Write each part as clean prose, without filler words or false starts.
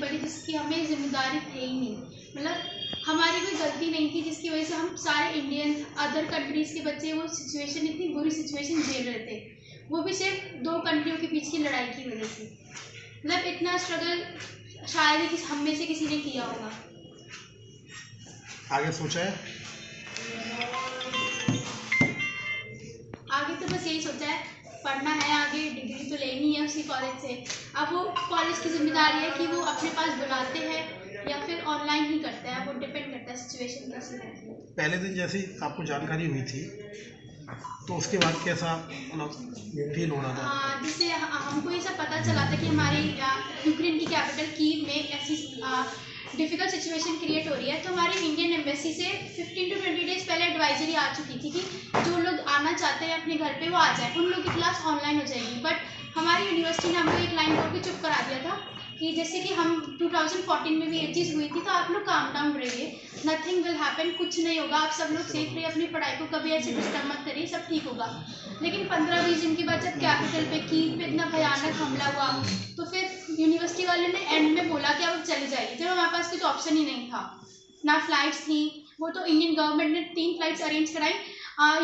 पड़ी जिसकी हमें जिम्मेदारी थे ही नहीं। मतलब हमारी कोई गलती नहीं थी जिसकी वजह से हम सारे इंडियन अदर कंट्रीज़ के बच्चे वो सिचुएशन, इतनी बुरी सिचुएशन झेल रहे थे, वो भी सिर्फ 2 कंट्रियों के बीच की लड़ाई की वजह से। मतलब इतना स्ट्रगल शायद ही हम में से किसी ने किया होगा। आगे सोचा है? आगे तो बस यही सोचा है, पढ़ना है, आगे डिग्री तो लेनी है उसी कॉलेज से। अब वो कॉलेज की जिम्मेदारी है कि वो अपने पास बुलाते हैं या फिर ऑनलाइन ही करता है, वो डिपेंड करता है सिचुएशन कैसी रहती है। पहले दिन जैसी आपको जानकारी हुई थी तो उसके बाद कैसा मतलब फील हो रहा था? जिससे हमको ये सब पता चला था कि हमारे यूक्रेन की कैपिटल कीव में ऐसी डिफ़िकल्ट सिचुएशन क्रिएट हो रही है, तो हमारी इंडियन एम्बेसी से 15 to 20 डेज़ पहले एडवाइजरी आ चुकी थी कि जो लोग आना चाहते हैं अपने घर पे वो आ जाएं, उन लोगों की क्लास ऑनलाइन हो जाएगी। बट हमारी यूनिवर्सिटी ने हमको एक लाइन बोल के चुप करा दिया था कि जैसे कि हम 2014 में भी ये चीज़ हुई थी, तो आप लोग काम डाउन रहिए, नथिंग विल हैपन, कुछ नहीं होगा, आप सब लोग सेफ रहिए, अपनी पढ़ाई को कभी ऐसे डिस्टर्ब मत करिए, सब ठीक होगा। लेकिन 15-20 दिन के बाद जब कैपिटल पे कीव पे इतना भयानक हमला हुआ, तो फिर यूनिवर्सिटी वाले ने एंड में बोला कि अब चले जाइए, जब हमारे पास कुछ ऑप्शन ही नहीं था, ना फ्लाइट्स थी। वो तो इंडियन गवर्नमेंट ने 3 फ्लाइट्स अरेंज कराई।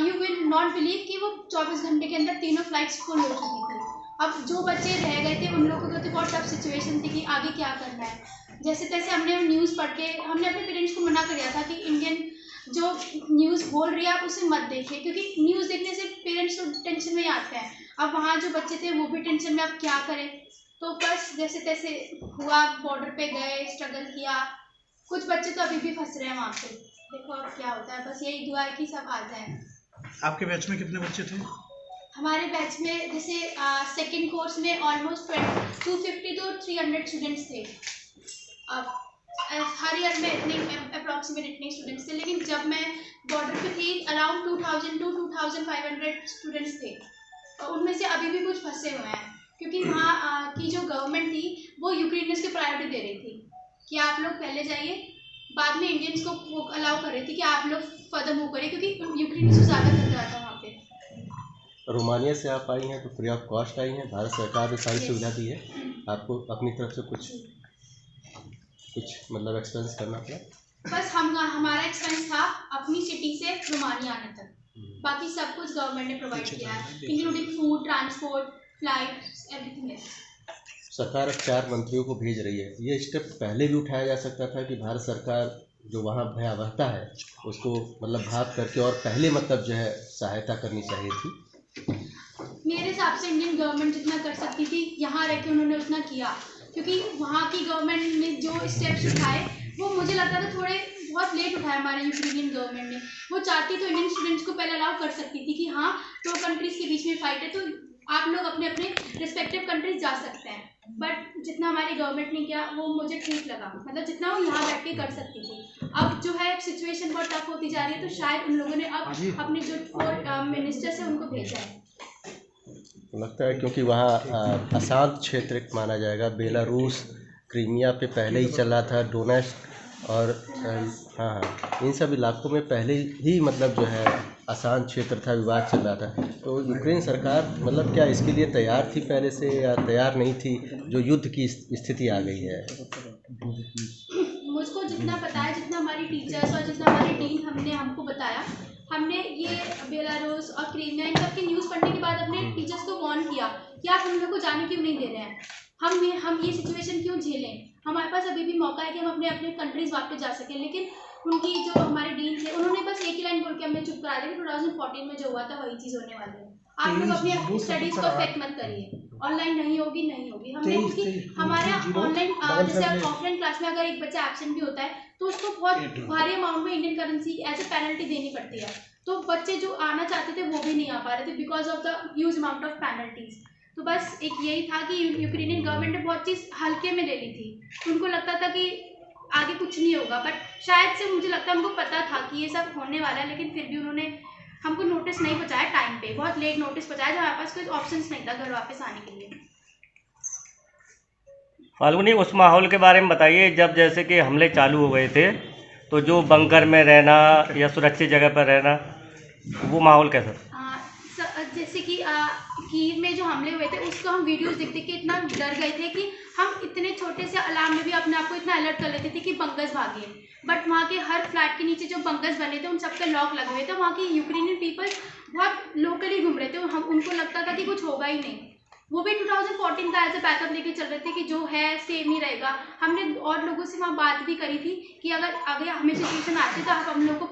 यू विल नॉट बिलीव कि वो 24 घंटे के अंदर तीनों फ्लाइट्स फुल हो चुकी थी। अब जो बच्चे रह गए थे उन लोगों को तो बहुत टफ सिचुएशन थी कि आगे क्या करना है। जैसे तैसे हमने न्यूज़ पढ़ के हमने अपने पेरेंट्स को मना कर दिया था कि इंडियन जो न्यूज़ बोल रही है आप उसे मत देखिए, क्योंकि न्यूज़ देखने से पेरेंट्स तो टेंशन में ही आते हैं। अब वहाँ जो बच्चे थे वो भी टेंशन में, अब क्या करें। तो बस जैसे तैसे हुआ, बॉर्डर पे गए, स्ट्रगल किया। कुछ बच्चे तो अभी भी फंस रहे हैं वहाँ पे, देखो अब क्या होता है। बस यही दुआ है कि सब आ जाए। आपके बैच में कितने बच्चे थे? हमारे बैच में जैसे सेकेंड कोर्स में ऑलमोस्ट 250 to 300 स्टूडेंट्स थे। अब हर ईयर में इतने अप्रॉक्सीमेट इतने स्टूडेंट्स थे, लेकिन जब मैं बॉर्डर पे थी अराउंड 2000 to 2500 स्टूडेंट्स थे, और उनमें से अभी भी कुछ फंसे हुए हैं, क्योंकि वहाँ की जो गवर्नमेंट थी वो यूक्रेनियंस को प्रायोरिटी दे रही थी कि आप लोग पहले जाइए, बाद में इंडियंस को वो अलाउ कर रही थी कि आप लोग फर्दर मूव करें, क्योंकि यूक्रेनियंस को ज़्यादा खतरा था वहाँ पे। रोमानिया से आप आई हैं तो फ्री ऑफ कॉस्ट आई हैं, भारत सरकार ने सारी सुविधा दी है, आपको अपनी तरफ से कुछ मतलब एक्सपेंस करना पड़ा? बस हमारा एक्सपेंस था अपनी सिटी से रोमानिया आने तक, बाकी सब कुछ गवर्नमेंट ने प्रोवाइड किया है, including food, transport, flight, everything. सरकार अब 4 मंत्रियों को भेज रही है, ये स्टेप पहले भी उठाया जा सकता था कि भारत सरकार जो वहाँ भयावहता है उसको मतलब भाप करके और पहले मतलब जो है सहायता करनी चाहिए थी। मेरे हिसाब से इंडियन गवर्नमेंट जितना कर सकती थी यहाँ रह के उन्होंने उतना किया, क्योंकि वहाँ की गवर्नमेंट ने जो स्टेप्स उठाए वो मुझे लगता था थोड़े बहुत लेट उठाए हमारे यूक्रेनियन गवर्नमेंट ने। वो चाहती तो इंडियन स्टूडेंट्स को पहले अलाउ कर सकती थी कि हाँ 2 कंट्रीज़ के बीच में फाइट है तो आप लोग अपने अपने रिस्पेक्टिव कंट्रीज जा सकते हैं, बट जितना हमारी गवर्नमेंट ने किया वो मुझे ठीक लगा, मतलब जितना वो यहाँ बैठ के कर सकती थी। अब जो है सिचुएशन बहुत टफ होती जा रही है, तो शायद उन लोगों ने अब अपने जो 4 मिनिस्टर्स हैं उनको भेजा है। लगता है क्योंकि वहाँ अशांत क्षेत्र माना जाएगा, बेलारूस, क्रीमिया पे पहले ही चल रहा था, डोनेट्स्क और हाँ इन सब इलाकों में पहले ही मतलब जो है अशांत क्षेत्र था, विवाद चल रहा था। तो यूक्रेन सरकार मतलब क्या इसके लिए तैयार थी पहले से या तैयार नहीं थी, जो युद्ध की स्थिति आ गई है? मुझको जितना पता है, जितना हमारी टीचर्स और जितना हमारी टीम हमको बताया, हमने ये बेलारूस और क्रीमिया इन सब की न्यूज़ पढ़ने के बाद अपने टीचर्स को वार्न किया कि आप हम लोग को जाने क्यों नहीं दे रहे हैं, हम ये सिचुएशन क्यों झेलें, हमारे पास अभी भी मौका है कि हम अपने अपने कंट्रीज़ वापस जा सकें। लेकिन उनकी जो हमारे डीन थे उन्होंने बस एक ही लाइन बोल के हमें चुप करा दिया कि 2014 में जो हुआ था वही चीज़ होने वाली है, आप लोग अपनी स्टडीज़ को अफेक्ट मत करिए, ऑनलाइन नहीं होगी। हमने हमारे ऑनलाइन जैसे ऑफलाइन क्लास में अगर एक बच्चा एब्सेंट भी होता है तो उसको बहुत भारी अमाउंट में Indian currency as a penalty देनी पड़ती है, तो बच्चे जो आना चाहते थे वो भी नहीं आ पा रहे थे because of the huge amount of penalties. तो बस एक यही था कि यूक्रेनियन गवर्नमेंट ने बहुत चीज़ हल्के में ले ली थी, उनको लगता था कि आगे कुछ नहीं होगा, बट शायद से मुझे लगता है उनको पता था कि ये सब होने वाला है, लेकिन फिर भी उन्होंने हमको नोटिस नहीं पहुँचाया टाइम पे, बहुत लेट नोटिस पहुँचाया जब हमारे पास कोई ऑप्शंस नहीं था घर वापस आने के लिए। फाल्गुनी, उस माहौल के बारे में बताइए जब जैसे कि हमले चालू हो गए थे, तो जो बंकर में रहना या सुरक्षित जगह पर रहना, वो माहौल कैसा? जैसे कि कीव में जो हमले हुए थे उसको हम वीडियोस देख देख के इतना डर गए थे कि हम इतने छोटे से अलार्म में भी अपने आप को इतना अलर्ट कर लेते थे कि बंकर्स भागे। बट वहाँ के हर फ्लैट के नीचे जो बंकर्स बने थे उन सबके लॉक लगे हुए थे। वहाँ की यूक्रेनियन पीपल बहुत लोकली घूम रहे थे, हम उनको लगता था कि कुछ होगा ही नहीं। वो भी 2014 का एज ए बैकअप लेके चल रहे थे कि जो है सेम ही रहेगा। हमने और लोगों से वहाँ बात भी करी थी कि अगर आगे हमें सिचुएशन आती है तो आप हम लोग को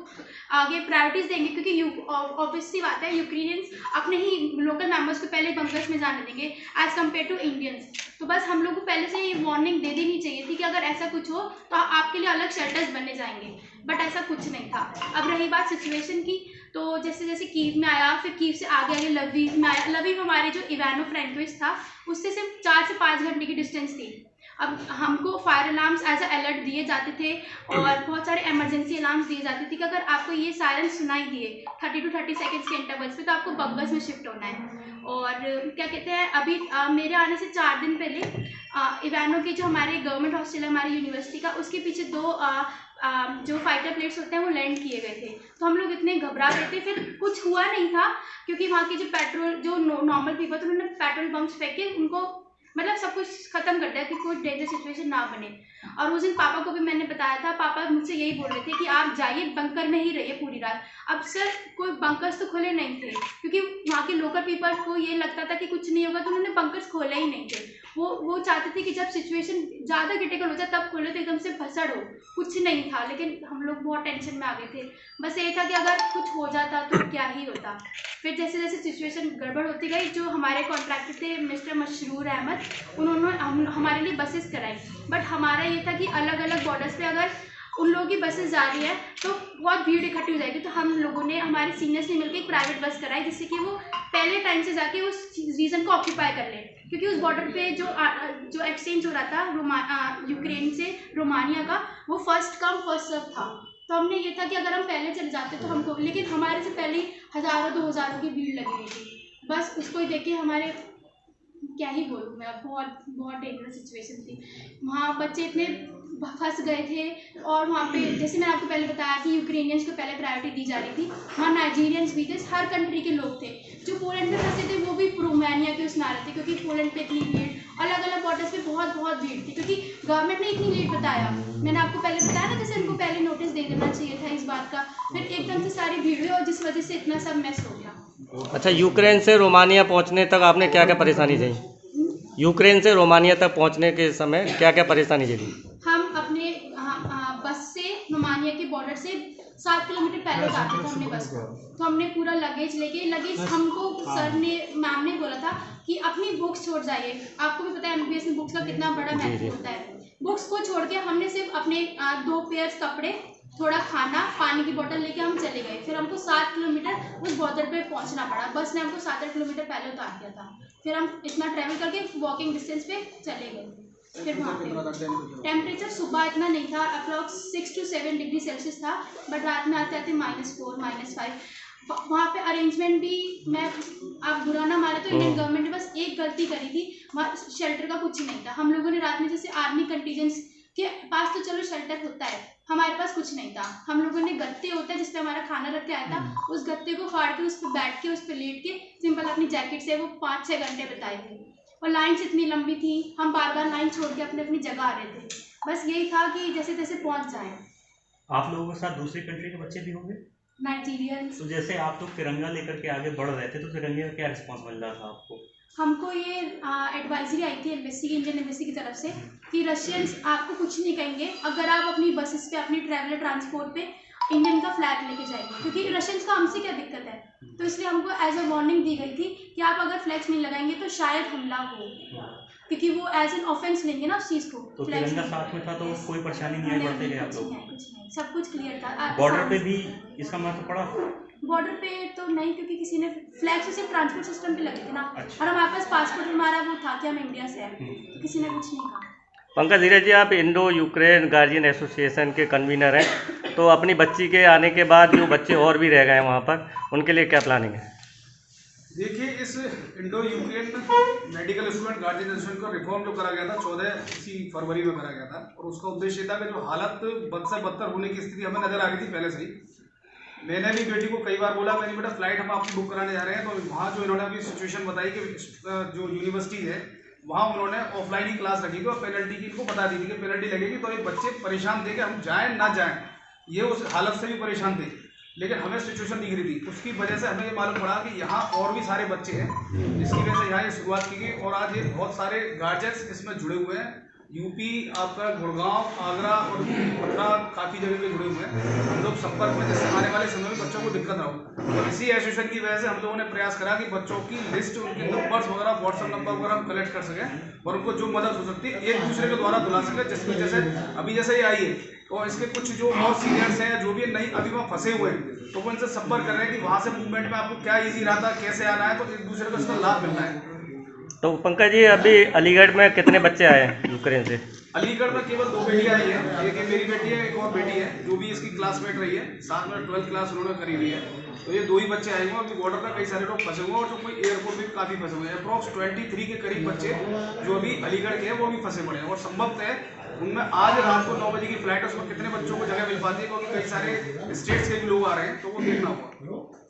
आगे प्रायोरिटीज़ देंगे, क्योंकि ऑब्वियसली बात है यूक्रेनियंस अपने ही लोकल मेंबर्स को पहले बंकर्स में जाने देंगे एज कम्पेयर टू इंडियंस। तो बस हम लोग को पहले से ये वार्निंग दे देनी चाहिए थी कि अगर ऐसा कुछ हो तो आपके लिए अलग शेल्टर्स बनने जाएंगे, बट ऐसा कुछ नहीं था। अब रही बात सिचुएशन की, तो जैसे जैसे कीव में आया, फिर कीव से आगे आगे लवीव में आया। लवीव हमारे जो इवानो फ्रैंकोविच था उससे सिर्फ 4 से 5 घंटे की डिस्टेंस थी। अब हमको fire alarms as a alert दिए जाते थे और बहुत सारे इमरजेंसी अलार्म्स दिए जाते थे कि अगर आपको ये सायरन सुनाई दिए 30 to 30 सेकेंड्स के इंटरवल्स पे तो आपको बंकर्स में शिफ्ट होना है। और क्या कहते हैं, अभी मेरे आने से 4 दिन पहले इवानो के जो हमारे गवर्नमेंट हॉस्टल है हमारी यूनिवर्सिटी का, उसके पीछे 2 जो फाइटर प्लेट्स होते हैं वो लैंड किए गए थे। तो हम लोग इतने घबरा गए थे, फिर कुछ हुआ नहीं था क्योंकि वहाँ के जो पेट्रोल जो नॉर्मल पीपल थे उन्होंने पेट्रोल पंप्स फेंक के उनको मतलब सब कुछ खत्म कर दिया कि कोई डेंजर सिचुएशन ना बने। और उस दिन पापा को भी मैंने बताया था, पापा मुझसे यही बोल रहे थे कि आप जाइए बंकर में ही रहिए पूरी रात। अब सर कोई बंकर्स तो खुले नहीं थे क्योंकि वहाँ के लोकल पीपल को ये लगता था कि कुछ नहीं होगा, तो उन्होंने बंकर्स खोले ही नहीं थे। वो चाहते थे कि जब सिचुएशन ज़्यादा क्रिटिकल हो जाए तब खोले तो एकदम से भसड़ हो, कुछ नहीं था। लेकिन हम लोग बहुत टेंशन में आ गए थे, बस ये था कि अगर कुछ हो जाता तो क्या ही होता। फिर जैसे जैसे सिचुएशन गड़बड़ होती गई, जो हमारे कॉन्ट्रैक्टर थे मिस्टर मशरूर अहमद, उन्होंने हमारे लिए बसेस कराई। बट हमारा ये था कि अलग अलग बॉर्डर्स पे अगर उन लोगों की बसेस जा रही है तो बहुत भीड़ इकट्ठी हो जाएगी। तो हम लोगों ने हमारे सीनियर्स ने मिलकर एक प्राइवेट बस कराई जिससे कि वो पहले टाइम से जाके उस रीजन को ऑक्यूपाई कर ले, क्योंकि उस बॉर्डर पे जो एक्सचेंज हो रहा था यूक्रेन से रोमानिया का, वो फर्स्ट कम फर्स्ट सर्व था। तो हमने ये था कि अगर हम पहले चले जाते तो हमको, लेकिन हमारे से पहले हज़ारों 2,000 की भीड़ लगी हुई थी। बस उसको ही देख के हमारे क्या ही बोलूँ मैं, बहुत बहुत डेंजरस सिचुएशन थी। वहाँ बच्चे इतने फंस गए थे। और वहाँ पे जैसे मैंने आपको पहले बताया कि यूक्रेनियंस को पहले प्रायोरिटी दी जा रही थी, वहाँ नाइजीरियंस भी थे, हर कंट्री के लोग थे। जो पोलैंड में फंसे थे वो भी रोमानिया के उस नारे थे, क्योंकि पोलैंड पे इतनी भीड़, अलग अलग बॉर्डर्स पे बहुत बहुत भीड़ थी, क्योंकि गवर्नमेंट ने इतनी लेट बताया। मैंने आपको पहले बताया ना, जैसे उनको पहले नोटिस दे देना चाहिए था इस बात का, फिर एकदम से सारी भीड़ हुई और जिस वजह से इतना सब मैस हो गया। अच्छा, यूक्रेन से रोमानिया पहुंचने तक आपने क्या क्या परेशानी झेली? यूक्रेन से रोमानिया तक पहुंचने के समय क्या क्या परेशानी झेली? हम अपने बस से रोमानिया के बॉर्डर से 7 किलोमीटर पहले उतारते थे हमने बस को। तो हमने पूरा लगेज हमको सर ने मैम ने बोला था कि अपनी बुक्स छोड़ जाइए। आपको भी पता है एमबीबीएस में बुक्स का कितना बड़ा महत्व होता है। बुक्स को छोड़ के हमने सिर्फ अपने 2 पेयर्स कपड़े, थोड़ा खाना, पानी की बोतल लेके हम चले गए। फिर हमको 7 किलोमीटर उस बॉर्डर पे पहुंचना पड़ा। बस ने हमको 7-8 किलोमीटर पहले उतार दिया था। फिर हम इतना ट्रैवल करके वॉकिंग डिस्टेंस पे चले गए। फिर वहाँ पे टेम्परेचर सुबह इतना नहीं था, अप्रॉक्स 6 to 7 डिग्री सेल्सियस था, बट रात में आते आते -4 -5। वहाँ पे अरेंजमेंट भी, मैं आप बुरा ना माने तो इंडियन गवर्नमेंट ने बस एक गलती करी थी, वहाँ शेल्टर का कुछ नहीं था। हम लोगों ने रात में, जैसे आर्मी कंटीजेंट्स के पास तो चलो शेल्टर होता है, हमारे पास कुछ नहीं था। हम लोगों ने गत्ते होता है जिसपे हमारा खाना रख के आया था, उस गत्ते को फाड़ के उस पर बैठ के, उस पर लेट के सिंपल अपनी जैकेट से वो 5-6 घंटे बिताए थे। और लाइन्स इतनी लंबी थी, हम बार बार लाइन छोड़ के अपनी अपनी जगह आ रहे थे। बस यही था कि जैसे तैसे पहुंच जाए। आप लोगों के साथ दूसरी कंट्री के बच्चे भी होंगे? नाइजीरियंस। तो जैसे आप लोग तिरंगा लेकर के आगे बढ़ रहे थे, तो तिरंगे का क्या रिस्पॉन्स मिल रहा था आपको? हमको ये एडवाइजरी आई थी एम्बेसी की, इंडियन एम्बेसी की तरफ से, कि रशियंस आपको कुछ नहीं कहेंगे अगर आप अपनी बसेस पे, अपनी ट्रैवलर ट्रांसपोर्ट पे इंडियन का फ्लैग लेके जाएंगे, क्योंकि रशियंस को हमसे क्या दिक्कत है। तो इसलिए हमको एज अ वार्निंग दी गई थी कि आप अगर फ्लैग्स नहीं लगाएंगे तो शायद हमला हो, क्योंकि वो एज एन ऑफेंस लेंगे ना उस चीज़ को। तो तिरंगा साथ में था तो कोई परेशानी नहीं आई? बढ़ते गए आप लोग? कुछ नहीं, सब कुछ क्लियर था। बॉर्डर पे भी इसका महत्व पड़ा? बॉर्डर पे तो नहीं, क्योंकि किसी ने फ्लैग से ट्रांसपोर्ट सिस्टम पे लगे थे ना। अच्छा। और हमारे पास पासपोर्ट हमारा वो था कि हम इंडिया से हैं, तो किसी ने कुछ नहीं कहा। पंकज धीरज जी, आप इंडो यूक्रेन गार्जियन एसोसिएशन के कन्वीनर हैं, तो अपनी बच्ची के आने के बाद जो बच्चे और भी रह गए वहाँ पर, उनके लिए क्या प्लानिंग है? देखिए, इस Indo Ukraine medical student guardian association का रिफॉर्म जो करा गया था 14 फरवरी में करा गया था, और उसका उद्देश्य था कि जो हालत बद से बदतर होने की स्थिति हमें नजर आ रही थी पहले से ही, मैंने भी बेटी को कई बार बोला, मैंने बेटा फ्लाइट हम आपकी बुक कराने जा रहे हैं, तो वहाँ जो इन्होंने अभी सिचुएशन बताई कि जो यूनिवर्सिटी है वहाँ उन्होंने ऑफलाइन ही क्लास रखी थी और पेनल्टी की इनको बता दी थी कि पेनल्टी लगेगी, तो ये बच्चे परेशान थे कि हम जाएं ना जाएं, ये उस हालत से भी परेशान थे। लेकिन हमें सिचुएशन दिख रही थी, उसकी वजह से हमें ये मालूम पड़ा कि यहाँ और भी सारे बच्चे हैं, जिसकी वजह से यहाँ ये शुरुआत की गई और आज ये बहुत सारे गार्जियंस इसमें जुड़े हुए हैं। यूपी, आपका गुड़गांव, आगरा और मथुरा काफ़ी जगह के जुड़े हुए हैं। हम लोग संपर्क में, जैसे आने वाले समय में बच्चों को दिक्कत ना हो, तो इसी एसोसिएशन की वजह से हम लोगों ने प्रयास करा कि बच्चों की लिस्ट, उनके नंबर्स वगैरह, व्हाट्सएप नंबर वगैरह हम कलेक्ट कर सकें और उनको जो मदद हो सकती है एक दूसरे के द्वारा दिला सकें। जिसकी जैसे अभी जैसे ये आई है तो इसके कुछ जो और सीनियर्स हैं, जो भी नहीं अभी वहाँ फंसे हुए हैं, तो वो इनसे संपर्क कर रहे हैं कि वहाँ से मूवमेंट में आपको क्या ईजी रहा था, कैसे आना है, तो एक दूसरे को इसका लाभ मिलना है। तो पंकज जी, अभी अलीगढ़ में कितने बच्चे आए हैं यूक्रेन से? अलीगढ़ में केवल 2 बेटियां आई हैं, एक मेरी बेटी है, एक और बेटी है जो भी इसकी क्लासमेट रही है, साथ में 12th क्लास उन्होंने करी हुई है। तो ये 2 ही बच्चे आए हुए, अभी बॉर्डर पर कई सारे लोग फंसे हुए हैं और जो कोई एयरपोर्ट भी काफ़ी फंसे हुए हैं। अप्रॉक्स 23 के करीब बच्चे जो अभी अलीगढ़ के हैं वो भी फंसे पड़े हैं और संभवतः है उनमें आज रात को 9 बजे की फ्लाइट है, उसमें कितने बच्चों को जगह मिल पाती है, क्योंकि कई सारे स्टेट्स के भी लोग आ रहे हैं, तो वो देखना होगा।